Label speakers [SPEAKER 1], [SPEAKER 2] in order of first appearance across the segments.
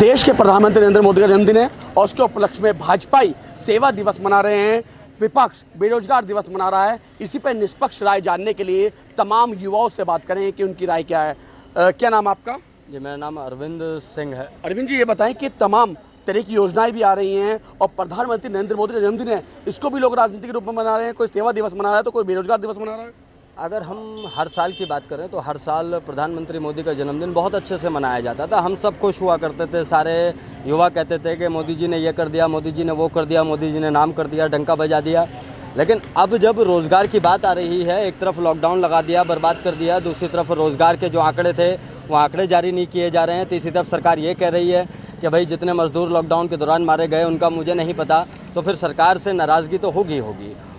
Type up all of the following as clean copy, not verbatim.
[SPEAKER 1] देश के प्रधानमंत्री नरेंद्र मोदी का जन्मदिन है और उसके उपलक्ष्य में भाजपाई सेवा दिवस मना रहे हैं। विपक्ष बेरोजगार दिवस मना रहा है। इसी पर निष्पक्ष राय जानने के लिए तमाम युवाओं से बात करें कि उनकी राय क्या है। क्या नाम आपका?
[SPEAKER 2] जी, मेरा नाम अरविंद सिंह है।
[SPEAKER 1] अरविंद जी, ये बताएं कि तमाम तरह की योजनाएं भी आ रही हैं और प्रधानमंत्री नरेंद्र मोदी का जन्मदिन है, इसको भी लोग राजनीति के रूप में मना रहे हैं। कोई सेवा दिवस मना रहा है तो कोई बेरोजगार दिवस मना रहा है।
[SPEAKER 2] अगर हम हर साल की बात करें तो हर साल प्रधानमंत्री मोदी का जन्मदिन बहुत अच्छे से मनाया जाता था। हम सब खुश हुआ करते थे, सारे युवा कहते थे कि मोदी जी ने ये कर दिया, मोदी जी ने वो कर दिया, मोदी जी ने नाम कर दिया, डंका बजा दिया। लेकिन अब जब रोज़गार की बात आ रही है, एक तरफ लॉकडाउन लगा दिया, बर्बाद कर दिया, दूसरी तरफ रोज़गार के जो आंकड़े थे वो आंकड़े जारी नहीं किए जा रहे हैं, तीसरी तरफ सरकार ये कह रही है कि भाई जितने मजदूर लॉकडाउन के दौरान मारे गए उनका मुझे नहीं पता, तो फिर सरकार से नाराज़गी तो होगी।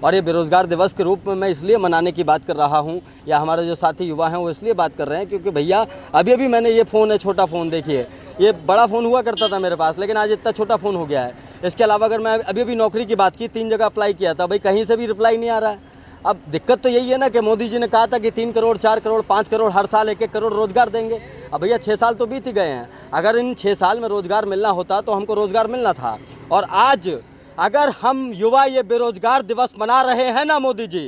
[SPEAKER 2] और ये बेरोज़गार दिवस के रूप में मैं इसलिए मनाने की बात कर रहा हूँ, या हमारे जो साथी युवा हैं वो इसलिए बात कर रहे हैं क्योंकि भैया अभी मैंने ये फ़ोन है, छोटा फ़ोन देखिए, ये बड़ा फ़ोन हुआ करता था मेरे पास, लेकिन आज इतना छोटा फ़ोन हो गया है। इसके अलावा अगर मैं अभी नौकरी की बात की, 3 जगह अप्लाई किया था, भाई कहीं से भी रिप्लाई नहीं आ रहा है। अब दिक्कत तो यही है ना कि मोदी जी ने कहा था कि 3 करोड़, 4 करोड़, 5 करोड़ हर साल 1-1 करोड़ रोज़गार देंगे। अब भैया 6 साल तो बीत ही गए हैं। अगर इन 6 साल में रोज़गार मिलना होता तो हमको रोज़गार मिलना था। और आज अगर हम युवा ये बेरोज़गार दिवस मना रहे हैं ना मोदी जी,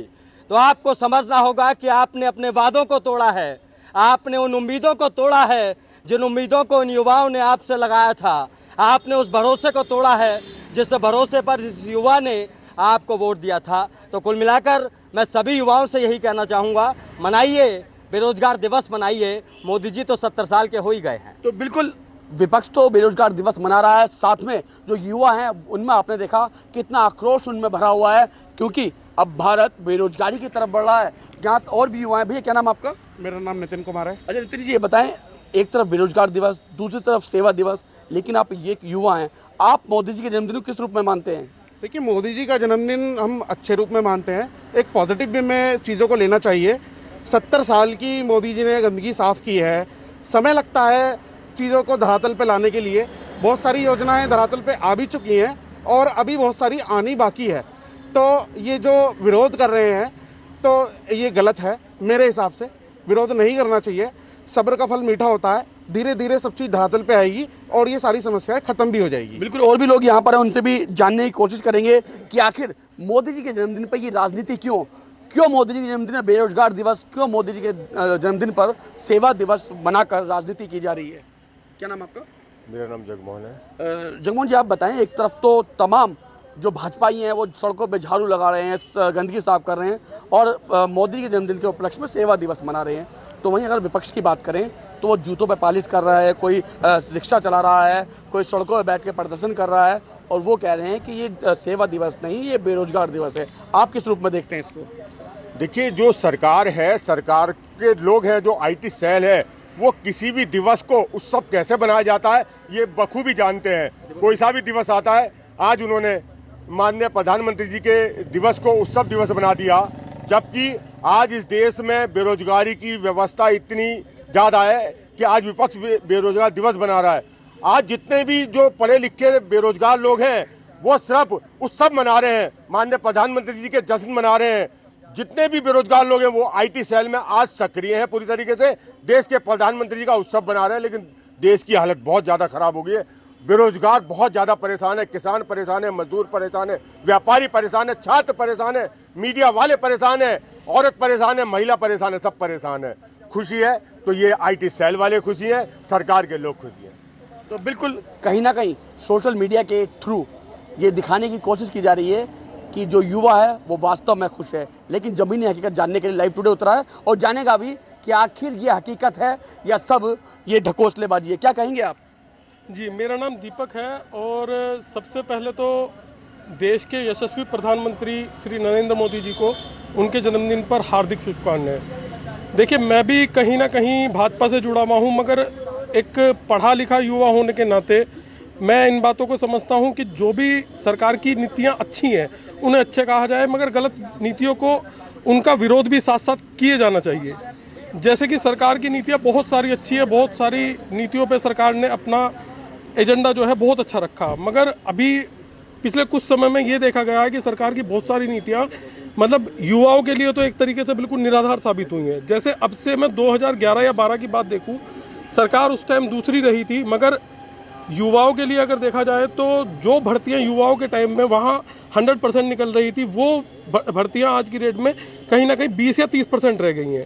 [SPEAKER 2] तो आपको समझना होगा कि आपने अपने वादों को तोड़ा है, आपने उन उम्मीदों को तोड़ा है जिन उम्मीदों को इन युवाओं ने आपसे लगाया था। आपने उस भरोसे को तोड़ा है जिस भरोसे पर इस युवा ने आपको वोट दिया था। तो कुल मिलाकर मैं सभी युवाओं से यही कहना चाहूँगा, मनाइए बेरोजगार दिवस, मनाइए। मोदी जी तो 70 साल के हो ही गए हैं।
[SPEAKER 1] तो बिल्कुल विपक्ष तो बेरोजगार दिवस मना रहा है, साथ में जो युवा हैं उनमें आपने देखा कितना आक्रोश उनमें भरा हुआ है, क्योंकि अब भारत बेरोजगारी की तरफ बढ़ रहा है। यहाँ और भी युवा हैं। भैया क्या नाम आपका?
[SPEAKER 3] मेरा नाम नितिन कुमार है।
[SPEAKER 1] अच्छा नितिन जी, ये बताएं, एक तरफ बेरोजगार दिवस, दूसरी तरफ सेवा दिवस, लेकिन आप ये एक युवा हैं, आप मोदी जी के जन्मदिन को किस रूप में मानते हैं?
[SPEAKER 3] देखिए, मोदी जी का जन्मदिन हम अच्छे रूप में मानते हैं, एक पॉजिटिव वे में चीज़ों को लेना चाहिए। 70 साल की मोदी जी ने गंदगी साफ़ की है। समय लगता है चीज़ों को धरातल पे लाने के लिए। बहुत सारी योजनाएं धरातल पे आ भी चुकी हैं और अभी बहुत सारी आनी बाकी है। तो ये जो विरोध कर रहे हैं तो ये गलत है। मेरे हिसाब से विरोध नहीं करना चाहिए। सब्र का फल मीठा होता है। धीरे धीरे सब चीज़ धरातल पे आएगी और ये सारी समस्याएं खत्म भी हो जाएगी।
[SPEAKER 1] बिल्कुल, और भी लोग यहाँ पर हैं, उनसे भी जानने की कोशिश करेंगे कि आखिर मोदी जी के जन्मदिन पर ये राजनीति क्यों मोदी जी के जन्मदिन में बेरोजगार दिवस, क्यों मोदी जी के जन्मदिन पर सेवा दिवस बनाकर राजनीति की जा रही है। क्या नाम आपका?
[SPEAKER 4] मेरा नाम जगमोहन है।
[SPEAKER 1] जगमोहन जी, आप बताएं, एक तरफ तो तमाम जो भाजपाई हैं वो सड़कों पे झाड़ू लगा रहे हैं, गंदगी साफ कर रहे हैं और मोदी के जन्मदिन के उपलक्ष्य में सेवा दिवस मना रहे हैं, तो वहीं अगर विपक्ष की बात करें तो वो जूतों पे पालिश कर रहा है, कोई रिक्शा चला रहा है, कोई सड़कों पर बैठ के प्रदर्शन कर रहा है और वो कह रहे हैं कि ये सेवा दिवस नहीं, ये बेरोजगार दिवस है। आप किस रूप में देखते हैं इसको?
[SPEAKER 4] देखिए, जो सरकार है, सरकार के लोग हैं, जो IT सेल है, वो किसी भी दिवस को उत्सव कैसे बनाया जाता है ये बखूबी जानते हैं। कोई सा भी दिवस आता है, आज उन्होंने माननीय प्रधानमंत्री जी के दिवस को उत्सव दिवस बना दिया, जबकि आज इस देश में बेरोजगारी की व्यवस्था इतनी ज़्यादा है कि आज विपक्ष बेरोजगार दिवस बना रहा है। आज जितने भी जो पढ़े लिखे बेरोजगार लोग हैं वो सिर्फ उत्सव मना रहे हैं, माननीय प्रधानमंत्री जी के जश्न मना रहे हैं। जितने भी बेरोजगार लोग हैं वो IT सेल में आज सक्रिय हैं पूरी तरीके से, देश के प्रधानमंत्री जी का उत्सव बना रहे हैं। लेकिन देश की हालत बहुत ज़्यादा खराब हो गई है। बेरोजगार बहुत ज़्यादा परेशान है, किसान परेशान है, मजदूर परेशान है, व्यापारी परेशान है, छात्र परेशान है, मीडिया वाले परेशान है, औरत परेशान है, महिला परेशान है, सब परेशान है। खुशी है तो ये IT सेल वाले खुशी हैं, सरकार के लोग खुशी हैं।
[SPEAKER 1] तो बिल्कुल कहीं ना कहीं सोशल मीडिया के थ्रू ये दिखाने की कोशिश की जा रही है कि जो युवा है वो वास्तव में खुश है, लेकिन ज़मीनी हकीकत जानने के लिए लाइव टुडे उतरा है और जानेगा भी कि आखिर ये हकीकत है या सब ये ढकोसलेबाजी है। क्या कहेंगे आप?
[SPEAKER 5] जी, मेरा नाम दीपक है और सबसे पहले तो देश के यशस्वी प्रधानमंत्री श्री नरेंद्र मोदी जी को उनके जन्मदिन पर हार्दिक शुभकामनाएं। देखिए, मैं भी कहीं ना कहीं भाजपा से जुड़ा हुआ हूँ, मगर एक पढ़ा लिखा युवा होने के नाते मैं इन बातों को समझता हूं कि जो भी सरकार की नीतियां अच्छी हैं उन्हें अच्छे कहा जाए, मगर गलत नीतियों को उनका विरोध भी साथ साथ किए जाना चाहिए। जैसे कि सरकार की नीतियां बहुत सारी अच्छी है, बहुत सारी नीतियों पे सरकार ने अपना एजेंडा जो है बहुत अच्छा रखा, मगर अभी पिछले कुछ समय में ये देखा गया है कि सरकार की बहुत सारी नीतियां मतलब युवाओं के लिए तो एक तरीके से बिल्कुल निराधार साबित हुई हैं। जैसे अब से मैं 2011 या 12 की बात देखूँ, सरकार उस टाइम दूसरी रही थी, मगर युवाओं के लिए अगर देखा जाए तो जो भर्तियां युवाओं के टाइम में वहाँ 100% निकल रही थी, वो भर्तियां आज की डेट में कहीं ना कहीं 20 या 30% रह गई हैं,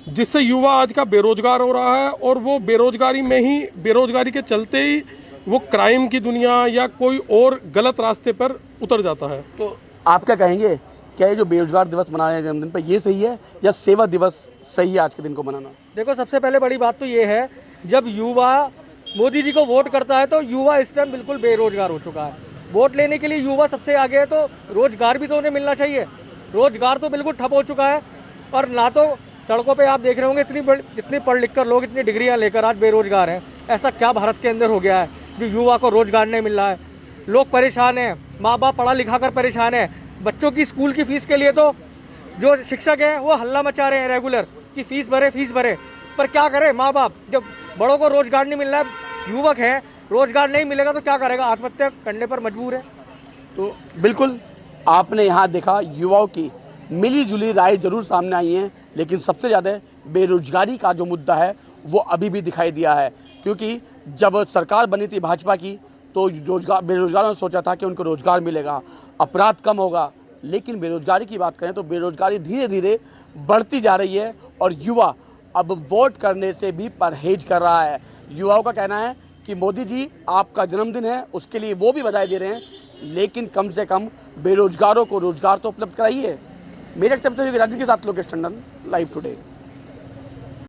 [SPEAKER 5] जिससे युवा आज का बेरोजगार हो रहा है। और वो बेरोजगारी के चलते ही वो क्राइम की दुनिया या कोई और गलत रास्ते पर उतर जाता है।
[SPEAKER 1] तो आप क्या कहेंगे, क्या ये जो बेरोजगार दिवस मना रहे हैं जन्मदिन पर, ये सही है या सेवा दिवस सही है आज के दिन को मनाना?
[SPEAKER 6] देखो, सबसे पहले बड़ी बात तो ये है, जब युवा मोदी जी को वोट करता है तो युवा इस टाइम बिल्कुल बेरोजगार हो चुका है। वोट लेने के लिए युवा सबसे आगे है, तो रोजगार भी तो उन्हें मिलना चाहिए। रोजगार तो बिल्कुल ठप हो चुका है, और ना तो सड़कों पे आप देख रहे होंगे जितनी पढ़ लिख कर लोग इतनी डिग्रियां लेकर आज बेरोजगार हैं। ऐसा क्या भारत के अंदर हो गया है जो युवा को रोजगार नहीं मिल रहा है? लोग परेशान हैं, माँ बाप पढ़ा लिखा कर परेशान है। बच्चों की स्कूल की फीस के लिए तो जो शिक्षक हैं वो हल्ला मचा रहे हैं रेगुलर कि फीस भरे, पर क्या करें माँ बाप, जब बड़ों को रोजगार नहीं मिल रहा है, युवक है, रोजगार नहीं मिलेगा तो क्या करेगा? आत्महत्या करने पर मजबूर है।
[SPEAKER 1] तो बिल्कुल आपने यहाँ देखा, युवाओं की मिली जुली राय जरूर सामने आई है, लेकिन सबसे ज़्यादा बेरोजगारी का जो मुद्दा है वो अभी भी दिखाई दिया है। क्योंकि जब सरकार बनी थी भाजपा की तो बेरोजगारों ने सोचा था कि उनको रोजगार मिलेगा, अपराध कम होगा, लेकिन बेरोजगारी की बात करें तो बेरोजगारी धीरे धीरे बढ़ती जा रही है और युवा अब वोट करने से भी परहेज कर रहा है। युवाओं का कहना है कि मोदी जी आपका जन्मदिन है, उसके लिए वो भी बधाई दे रहे हैं, लेकिन कम से कम बेरोजगारों को रोजगार तो उपलब्ध कराइए। मेरठ से राजनीति के साथ लोकेश टंडन, लाइव टुडे।